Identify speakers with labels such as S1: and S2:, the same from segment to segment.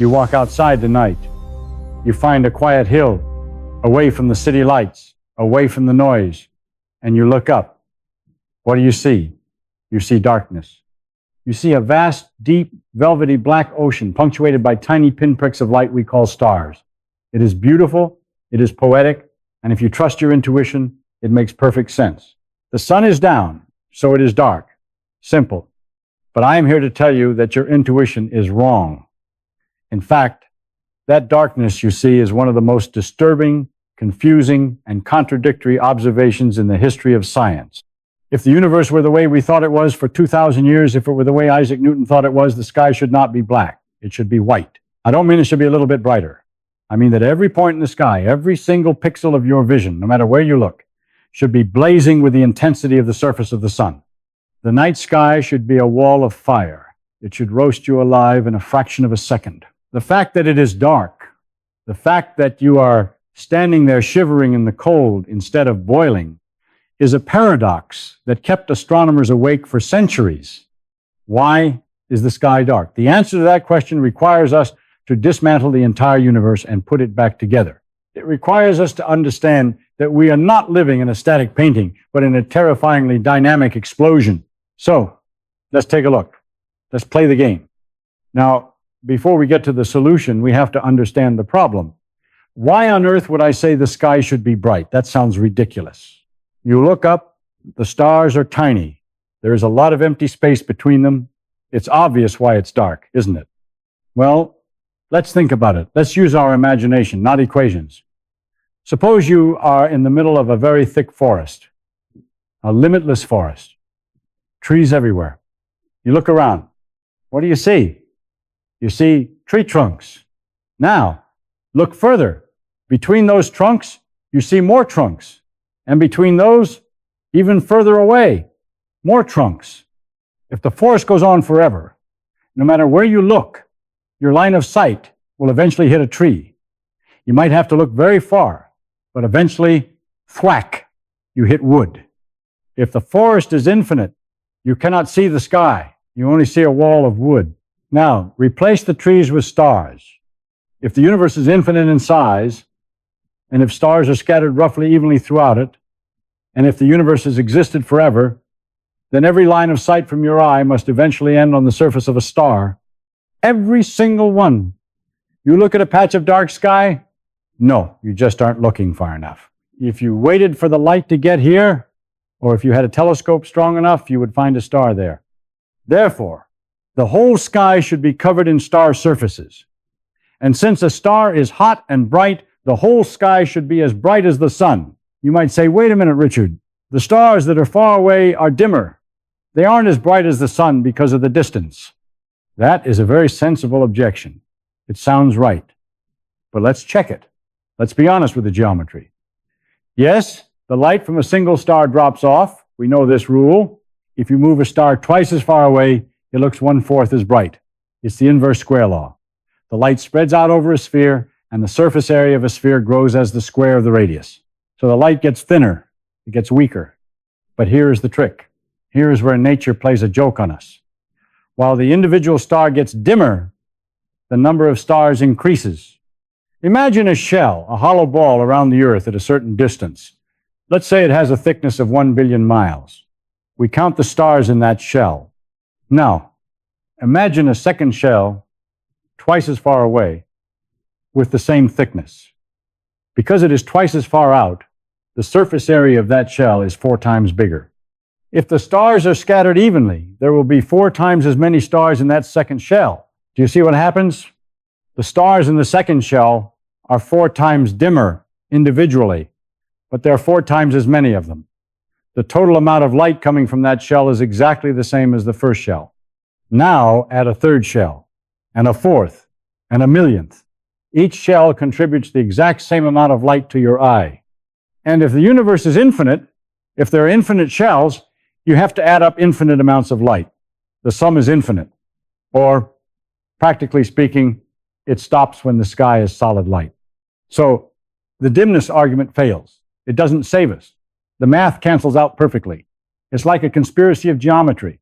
S1: You walk outside tonight. You find a quiet hill, away from the city lights, away from the noise, and you look up. What do you see? You see darkness. You see a vast, deep, velvety black ocean punctuated by tiny pinpricks of light we call stars. It is beautiful, it is poetic, and if you trust your intuition, it makes perfect sense. The sun is down, so it is dark. Simple. But I am here to tell you that your intuition is wrong. In fact, that darkness you see is one of the most disturbing, confusing, and contradictory observations in the history of science. If the universe were the way we thought it was for 2,000 years, if it were the way Isaac Newton thought it was, the sky should not be black. It should be white. I don't mean it should be a little bit brighter. I mean that every point in the sky, every single pixel of your vision, no matter where you look, should be blazing with the intensity of the surface of the sun. The night sky should be a wall of fire. It should roast you alive in a fraction of a second. The fact that it is dark, the fact that you are standing there shivering in the cold instead of boiling, is a paradox that kept astronomers awake for centuries. Why is the sky dark? The answer to that question requires us to dismantle the entire universe and put it back together. It requires us to understand that we are not living in a static painting, but in a terrifyingly dynamic explosion. So, let's take a look. Let's play the game. Now, before we get to the solution, we have to understand the problem. Why on earth would I say the sky should be bright? That sounds ridiculous. You look up, the stars are tiny. There is a lot of empty space between them. It's obvious why it's dark, isn't it? Well, let's think about it. Let's use our imagination, not equations. Suppose you are in the middle of a very thick forest, a limitless forest, trees everywhere. You look around. What do you see? You see tree trunks. Now, look further. Between those trunks, you see more trunks. And between those, even further away, more trunks. If the forest goes on forever, no matter where you look, your line of sight will eventually hit a tree. You might have to look very far, but eventually, thwack, you hit wood. If the forest is infinite, you cannot see the sky. You only see a wall of wood. Now, replace the trees with stars. If the universe is infinite in size, and if stars are scattered roughly evenly throughout it, and if the universe has existed forever, then every line of sight from your eye must eventually end on the surface of a star. Every single one. You look at a patch of dark sky? No, you just aren't looking far enough. If you waited for the light to get here, or if you had a telescope strong enough, you would find a star there. Therefore, the whole sky should be covered in star surfaces. And since a star is hot and bright, the whole sky should be as bright as the sun. You might say, wait a minute, Richard. The stars that are far away are dimmer. They aren't as bright as the sun because of the distance. That is a very sensible objection. It sounds right. But let's check it. Let's be honest with the geometry. Yes, the light from a single star drops off. We know this rule. If you move a star twice as far away, it looks 1/4 as bright. It's the inverse square law. The light spreads out over a sphere, and the surface area of a sphere grows as the square of the radius. So the light gets thinner, it gets weaker. But here is the trick. Here is where nature plays a joke on us. While the individual star gets dimmer, the number of stars increases. Imagine a shell, a hollow ball around the Earth at a certain distance. Let's say it has a thickness of 1 billion miles. We count the stars in that shell. Now, imagine a second shell twice as far away with the same thickness. Because it is twice as far out, the surface area of that shell is 4 times bigger. If the stars are scattered evenly, there will be 4 times as many stars in that second shell. Do you see what happens? The stars in the second shell are 4 times dimmer individually, but there are 4 times as many of them. The total amount of light coming from that shell is exactly the same as the first shell. Now add a third shell, and a fourth, and a millionth. Each shell contributes the exact same amount of light to your eye. And if the universe is infinite, if there are infinite shells, you have to add up infinite amounts of light. The sum is infinite. Or, practically speaking, it stops when the sky is solid light. So, the dimness argument fails. It doesn't save us. The math cancels out perfectly. It's like a conspiracy of geometry.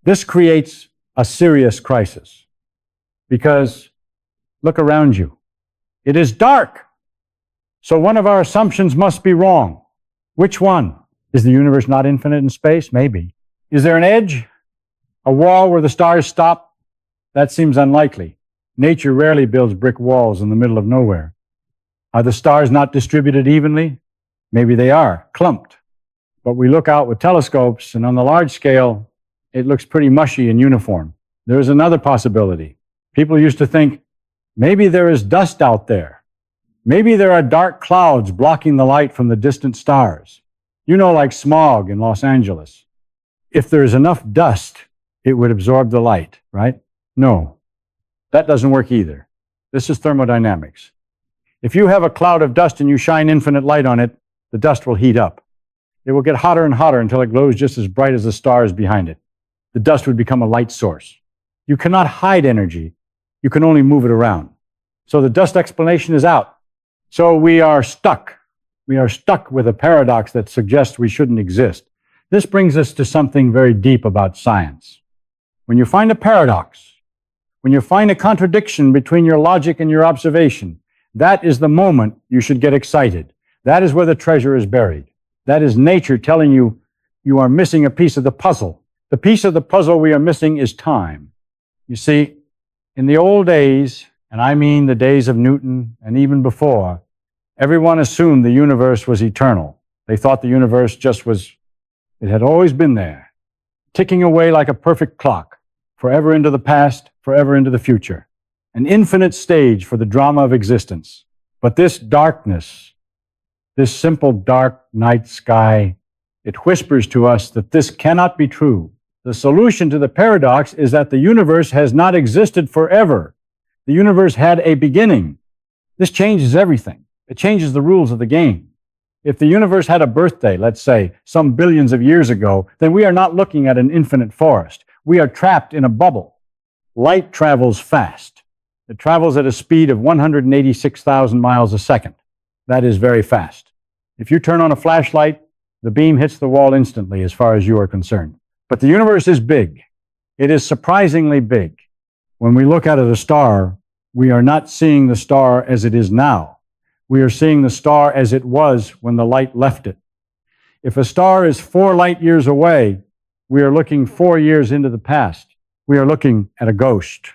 S1: This creates a serious crisis because Look around you. It is dark. So one of our assumptions must be wrong. Which one? Is the universe not infinite in space? Maybe. Is there an edge? A wall where the stars stop? That seems unlikely. Nature rarely builds brick walls in the middle of nowhere. Are the stars not distributed evenly? Maybe they are, clumped. But we look out with telescopes, and on the large scale, it looks pretty mushy and uniform. There is another possibility. People used to think, maybe there is dust out there. Maybe there are dark clouds blocking the light from the distant stars. You know, like smog in Los Angeles. If there is enough dust, it would absorb the light, right? No, that doesn't work either. This is thermodynamics. If you have a cloud of dust and you shine infinite light on it, the dust will heat up. It will get hotter and hotter until it glows just as bright as the stars behind it. The dust would become a light source. You cannot hide energy. You can only move it around. So the dust explanation is out. So we are stuck. We are stuck with a paradox that suggests we shouldn't exist. This brings us to something very deep about science. When you find a paradox, when you find a contradiction between your logic and your observation, that is the moment you should get excited. That is where the treasure is buried. That is nature telling you you are missing a piece of the puzzle. The piece of the puzzle we are missing is time. You see, in the old days, and I mean the days of Newton and even before, everyone assumed the universe was eternal. They thought the universe it had always been there, ticking away like a perfect clock, forever into the past, forever into the future. An infinite stage for the drama of existence. But this darkness, this simple dark night sky, it whispers to us that this cannot be true. The solution to the paradox is that the universe has not existed forever. The universe had a beginning. This changes everything. It changes the rules of the game. If the universe had a birthday, let's say, some billions of years ago, then we are not looking at an infinite forest. We are trapped in a bubble. Light travels fast. It travels at a speed of 186,000 miles a second. That is very fast. If you turn on a flashlight, the beam hits the wall instantly as far as you are concerned. But the universe is big. It is surprisingly big. When we look at a star, we are not seeing the star as it is now. We are seeing the star as it was when the light left it. If a star is 4 light years away, we are looking 4 years into the past. We are looking at a ghost.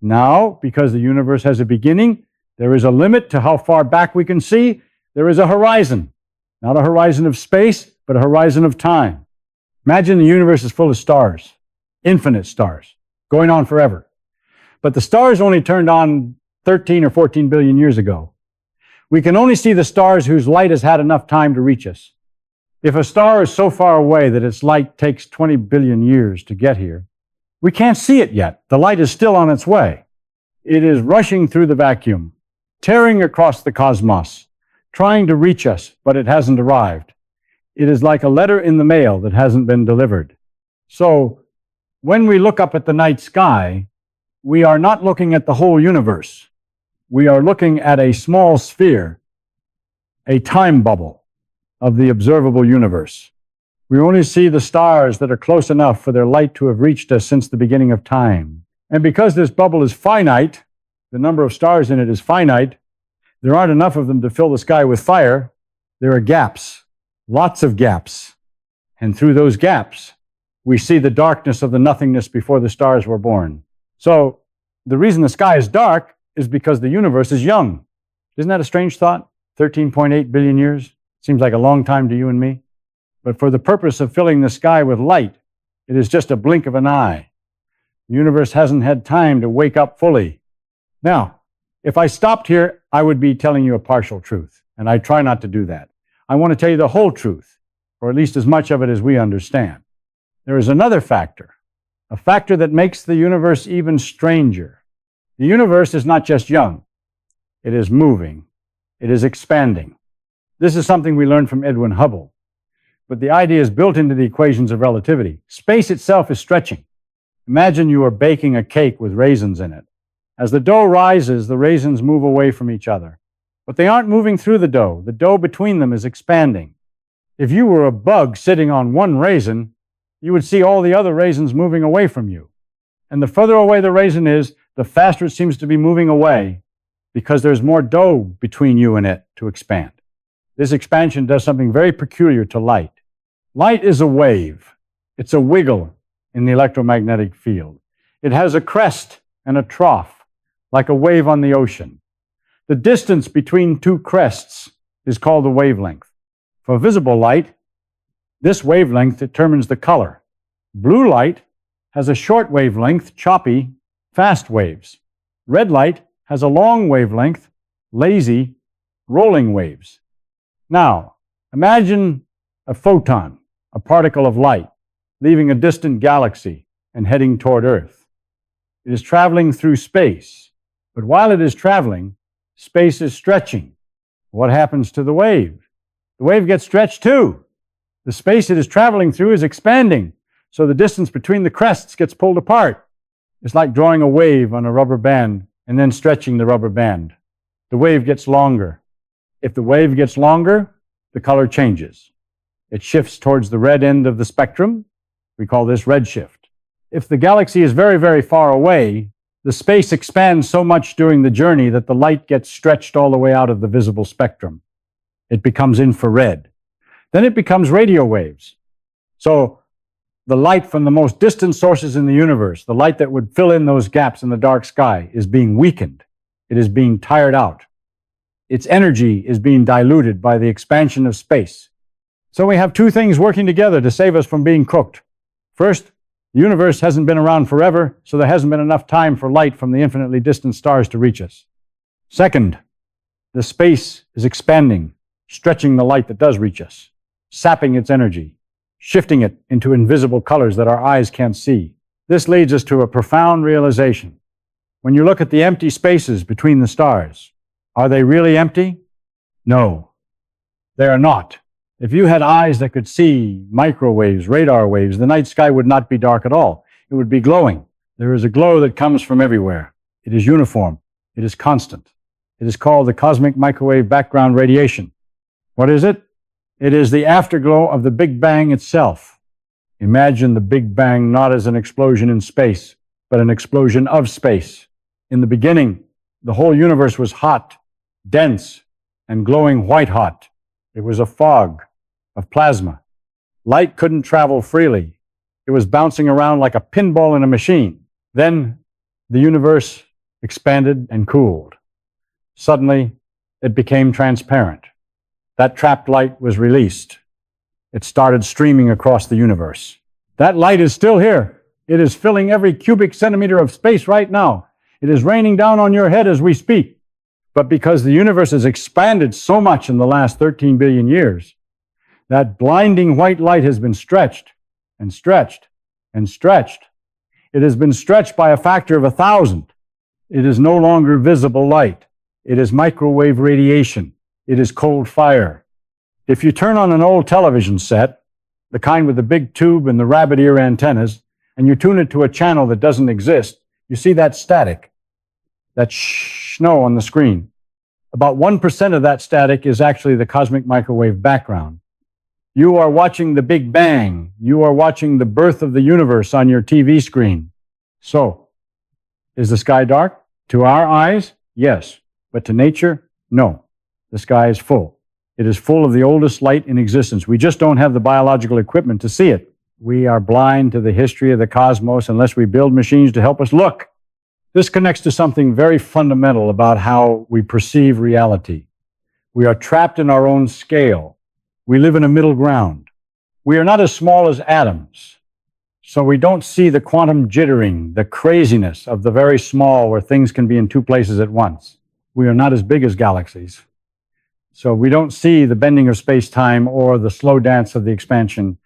S1: Now, because the universe has a beginning, there is a limit to how far back we can see. There is a horizon. Not a horizon of space, but a horizon of time. Imagine the universe is full of stars, infinite stars, going on forever. But the stars only turned on 13 or 14 billion years ago. We can only see the stars whose light has had enough time to reach us. If a star is so far away that its light takes 20 billion years to get here, we can't see it yet. The light is still on its way. It is rushing through the vacuum, tearing across the cosmos, trying to reach us, but it hasn't arrived. It is like a letter in the mail that hasn't been delivered. So, when we look up at the night sky, we are not looking at the whole universe. We are looking at a small sphere, a time bubble of the observable universe. We only see the stars that are close enough for their light to have reached us since the beginning of time. And because this bubble is finite, the number of stars in it is finite, there aren't enough of them to fill the sky with fire. There are gaps, lots of gaps. And through those gaps, we see the darkness of the nothingness before the stars were born. So the reason the sky is dark is because the universe is young. Isn't that a strange thought? 13.8 billion years? Seems like a long time to you and me. But for the purpose of filling the sky with light, it is just a blink of an eye. The universe hasn't had time to wake up fully. Now, if I stopped here, I would be telling you a partial truth, and I try not to do that. I want to tell you the whole truth, or at least as much of it as we understand. There is another factor, a factor that makes the universe even stranger. The universe is not just young. It is moving. It is expanding. This is something we learned from Edwin Hubble. But the idea is built into the equations of relativity. Space itself is stretching. Imagine you are baking a cake with raisins in it. As the dough rises, the raisins move away from each other. But they aren't moving through the dough. The dough between them is expanding. If you were a bug sitting on one raisin, you would see all the other raisins moving away from you. And the further away the raisin is, the faster it seems to be moving away. because there's more dough between you and it to expand. This expansion does something very peculiar to light. Light is a wave. It's a wiggle in the electromagnetic field. It has a crest and a trough, like a wave on the ocean. The distance between two crests is called the wavelength. For visible light, this wavelength determines the color. Blue light has a short wavelength, choppy, fast waves. Red light has a long wavelength, lazy, rolling waves. Now, imagine a photon, a particle of light, leaving a distant galaxy and heading toward Earth. It is traveling through space, but while it is traveling, space is stretching. What happens to the wave? The wave gets stretched too. The space it is traveling through is expanding, so the distance between the crests gets pulled apart. It's like drawing a wave on a rubber band and then stretching the rubber band. The wave gets longer. If the wave gets longer, the color changes. It shifts towards the red end of the spectrum. We call this redshift. If the galaxy is very, very far away, the space expands so much during the journey that the light gets stretched all the way out of the visible spectrum. It becomes infrared. Then it becomes radio waves. So the light from the most distant sources in the universe, the light that would fill in those gaps in the dark sky, is being weakened. It is being tired out. Its energy is being diluted by the expansion of space. So we have two things working together to save us from being cooked. First, the universe hasn't been around forever, so there hasn't been enough time for light from the infinitely distant stars to reach us. Second, the space is expanding, stretching the light that does reach us, sapping its energy, shifting it into invisible colors that our eyes can't see. This leads us to a profound realization. When you look at the empty spaces between the stars, are they really empty? No, they are not. If you had eyes that could see microwaves, radar waves, the night sky would not be dark at all. It would be glowing. There is a glow that comes from everywhere. It is uniform. It is constant. It is called the cosmic microwave background radiation. What is it? It is the afterglow of the Big Bang itself. Imagine the Big Bang not as an explosion in space, but an explosion of space. In the beginning, the whole universe was hot, dense, and glowing white hot. It was a fog of plasma. Light couldn't travel freely. It was bouncing around like a pinball in a machine. Then the universe expanded and cooled. Suddenly, it became transparent. That trapped light was released. It started streaming across the universe. That light is still here. It is filling every cubic centimeter of space right now. It is raining down on your head as we speak. But because the universe has expanded so much in the last 13 billion years, that blinding white light has been stretched and stretched and stretched. It has been stretched by a factor of 1,000. It is no longer visible light. It is microwave radiation. It is cold fire. If you turn on an old television set, the kind with the big tube and the rabbit ear antennas, and you tune it to a channel that doesn't exist, you see that static, that snow on the screen. About 1% of that static is actually the cosmic microwave background. You are watching the Big Bang. You are watching the birth of the universe on your TV screen. So, is the sky dark? To our eyes, yes. But to nature, no. The sky is full. It is full of the oldest light in existence. We just don't have the biological equipment to see it. We are blind to the history of the cosmos unless we build machines to help us look. This connects to something very fundamental about how we perceive reality. We are trapped in our own scale. We live in a middle ground. We are not as small as atoms, so we don't see the quantum jittering, the craziness of the very small where things can be in two places at once. We are not as big as galaxies, so we don't see the bending of space-time or the slow dance of the expansion.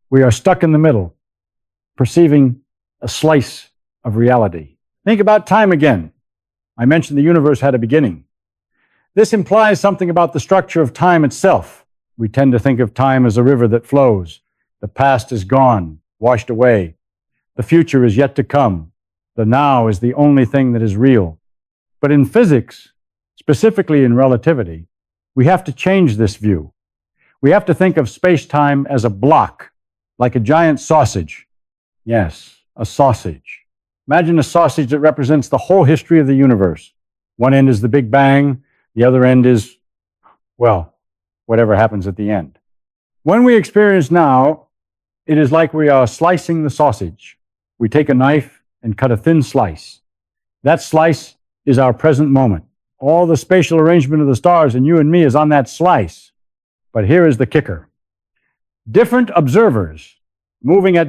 S1: We are stuck in the middle, perceiving a slice of reality. Think about time again. I mentioned the universe had a beginning. This implies something about the structure of time itself. We tend to think of time as a river that flows. The past is gone, washed away. The future is yet to come. The now is the only thing that is real. But in physics, specifically in relativity, we have to change this view. We have to think of space-time as a block, like a giant sausage. Yes, a sausage. Imagine a sausage that represents the whole history of the universe. One end is the Big Bang, the other end is, well, whatever happens at the end. When we experience now, it is like we are slicing the sausage. We take a knife and cut a thin slice. That slice is our present moment. All the spatial arrangement of the stars and you and me is on that slice. But here is the kicker. Different observers moving at